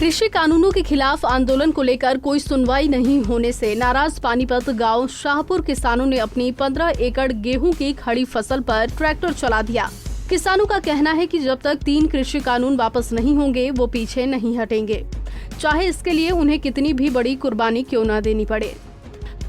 कृषि कानूनों के खिलाफ आंदोलन को लेकर कोई सुनवाई नहीं होने से नाराज पानीपत गांव शाहपुर किसानों ने अपनी 15 एकड़ गेहूं की खड़ी फसल पर ट्रैक्टर चला दिया। किसानों का कहना है कि जब तक 3 कृषि कानून वापस नहीं होंगे वो पीछे नहीं हटेंगे, चाहे इसके लिए उन्हें कितनी भी बड़ी कुर्बानी क्यों न देनी पड़े।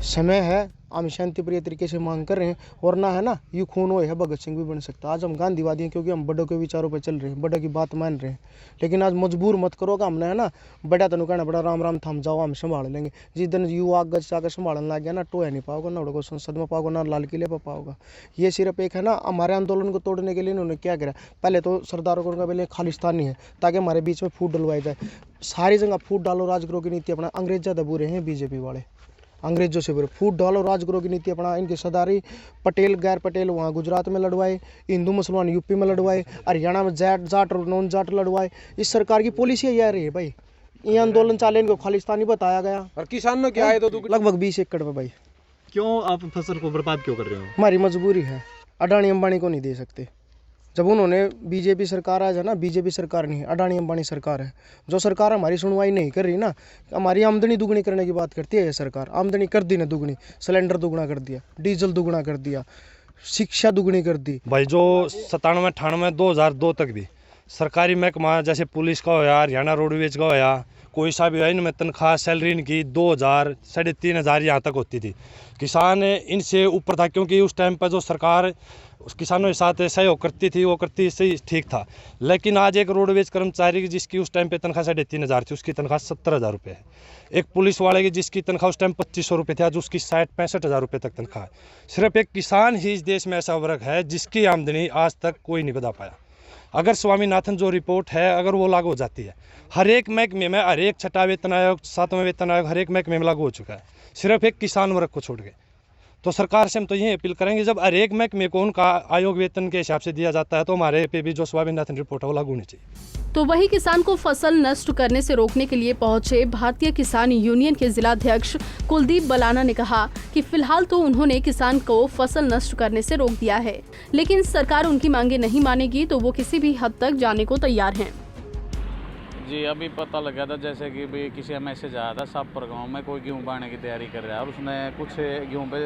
समय है, हम शांतिप्रिय तरीके से मांग कर रहे हैं और ना है ना ये खून हो है भगत सिंह भी बन सकता है। आज हम गांधीवादी हैं क्योंकि हम बड़ों के विचारों पर चल रहे हैं, बड़ों की बात मान रहे हैं। लेकिन आज मजबूर मत करोगा हमने है ना, बड़ा तनु कहना बड़ा राम राम थम जाओ, हम संभाल लेंगे। जिस दिन युवा आगे जाकर संभालने लग गया ना, टोया नहीं पाओगे, ना उड़को संसद में पाओगे, ना लाल किले पर पाओगा। ये सिर्फ एक है ना, हमारे आंदोलन को तोड़ने के लिए इन्होंने क्या करा, पहले तो सरदारों को पहले खालिस्तानी है ताकि हमारे बीच में फूट डलवाई जाए। सारी जगह फूट डालो राजगुरु की नीति अपना, अंग्रेज ज़्यादा बुरे हैं बीजेपी वाले, अंग्रेजों से बुरे। फूट डालो राजगुरु की नीति अपना, इनके सरदारी पटेल गैर पटेल वहाँ गुजरात में लड़वाए, हिंदू मुसलमान यूपी में लड़वाए, हरियाणा में जाट और नॉन जाट लड़वाए। इस सरकार की पॉलिसी यह रही है भाई, ये आंदोलन चाले इनको खालिस्तानी बताया गया। और किसानों क्या है तो लगभग 20 एकड़ पे भाई। क्यों आप फसल को बर्बाद क्यों कर रहे हो? हमारी मजबूरी है, अडानी अंबानी को नहीं दे सकते। जब उन्होंने बीजेपी सरकार आज है ना, बीजेपी सरकार नहीं अडानी अंबानी सरकार है। जो सरकार हमारी सुनवाई नहीं कर रही ना, हमारी आमदनी दुगनी करने की बात करती है ये सरकार। आमदनी कर दी ना दुगनी, सिलेंडर दुगना कर दिया, डीजल दुगना कर दिया, शिक्षा दुगनी कर दी भाई। जो 97, 98, 2002 तक भी सरकारी महकमा जैसे पुलिस का होया, हरियाणा रोडवेज का होया, कोई सा भी है, इनमें तनख्वाह सैलरी इनकी 2000, 3500 यहाँ तक होती थी। किसान इनसे ऊपर था क्योंकि उस टाइम पर जो सरकार उस किसानों के साथ सहयोग करती थी वो करती सही ठीक था। लेकिन आज एक रोडवेज कर्मचारी जिसकी उस टाइम पे तनख्वाह 3500 थी, उसकी तनख्वाह 70,000 रुपये है। एक पुलिस वाले की जिसकी तनख्वाह उस टाइम 2500 रुपये थी, आज उसकी 65,000 रुपये तक तनख्वाह है। सिर्फ एक किसान ही इस देश में ऐसा वर्ग है जिसकी आमदनी आज तक कोई नहीं बता पाया। अगर स्वामीनाथन जो रिपोर्ट है अगर वो लागू हो जाती है, हर एक महकमे में, हर एक 6वां वेतन आयोग, 7वां वेतन आयोग हर एक महकमे में लागू हो चुका है, सिर्फ एक किसान वर्ग को छोड़ के। तो सरकार से हम तो यही अपील करेंगे, जब हर एक महकमे को उनका आयोग वेतन के हिसाब से दिया जाता है तो हमारे पे भी जो स्वामीनाथन रिपोर्ट है वो लागू होनी चाहिए। तो वही किसान को फसल नष्ट करने से रोकने के लिए पहुंचे भारतीय किसान यूनियन के जिलाध्यक्ष कुलदीप बलाना ने कहा कि फिलहाल तो उन्होंने किसान को फसल नष्ट करने से रोक दिया है, लेकिन सरकार उनकी मांगे नहीं मानेगी तो वो किसी भी हद तक जाने को तैयार हैं। जी अभी पता लगा था जैसे कि भाई किसी का मैसेज आया था शाहपुर गाँव में कोई गेहूँ बांटने की तैयारी कर रहा है और उसने कुछ गेहूँ पे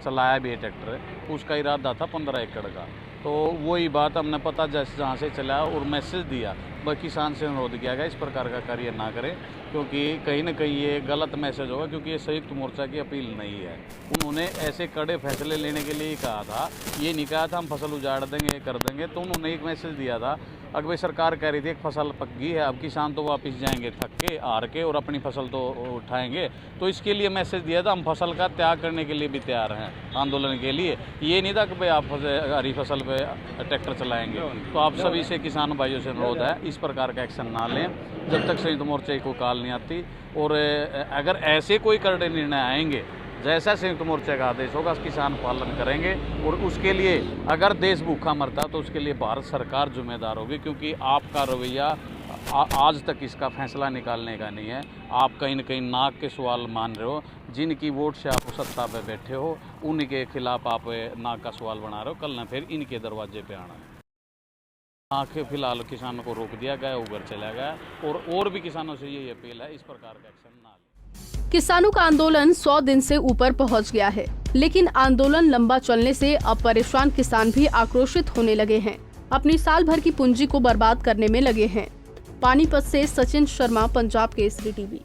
चलाया भी है ट्रैक्टर, उसका इरादा था 15 एकड़ का। तो वही बात हमने पता जैसे जहाँ से चला और मैसेज दिया, वह किसान से अनुरोध किया गया इस प्रकार का कार्य ना करें, क्योंकि कहीं ना कहीं ये गलत मैसेज होगा, क्योंकि ये संयुक्त मोर्चा की अपील नहीं है। उन्होंने ऐसे कड़े फैसले लेने के लिए ही कहा था, ये नहीं कहा था हम फसल उजाड़ देंगे कर देंगे। तो उन्होंने एक मैसेज दिया था, अगर भाई सरकार कह रही थी एक फसल पक गई है, अब किसान तो वापस जाएंगे थक के हार के और अपनी फसल तो उठाएंगे। तो इसके लिए मैसेज दिया था हम फसल का त्याग करने के लिए भी तैयार हैं आंदोलन के लिए। ये नहीं था कि भाई आप हरी फसल पे ट्रैक्टर चलाएंगे। तो आप सभी से किसान भाइयों से अनुरोध है इस प्रकार का एक्शन ना लें जब तक संयुक्त मोर्चे को कॉल नहीं आती। और अगर ऐसे कोई कड़े निर्णय आएंगे जैसा संयुक्त मोर्चे का आदेश होगा किसान पालन करेंगे। और उसके लिए अगर देश भूखा मरता तो उसके लिए भारत सरकार जिम्मेदार होगी, क्योंकि आपका रवैया आज तक इसका फैसला निकालने का नहीं है। आप कहीं न कहीं नाक के सवाल मान रहे हो, जिनकी वोट से आप सत्ता पे बैठे हो उनके खिलाफ आप नाक का सवाल बना रहे हो। कल न फिर इनके दरवाजे पे आना है। आखिर फिलहाल किसानों को रोक दिया गया, उगर चला गया और भी किसानों से यही अपील है इस प्रकार का एक्शन ना लें। किसानों का आंदोलन 100 दिन से ऊपर पहुंच गया है, लेकिन आंदोलन लंबा चलने से अब परेशान किसान भी आक्रोशित होने लगे हैं, अपनी साल भर की पूंजी को बर्बाद करने में लगे हैं। पानीपत से सचिन शर्मा, पंजाब केसरी टीवी।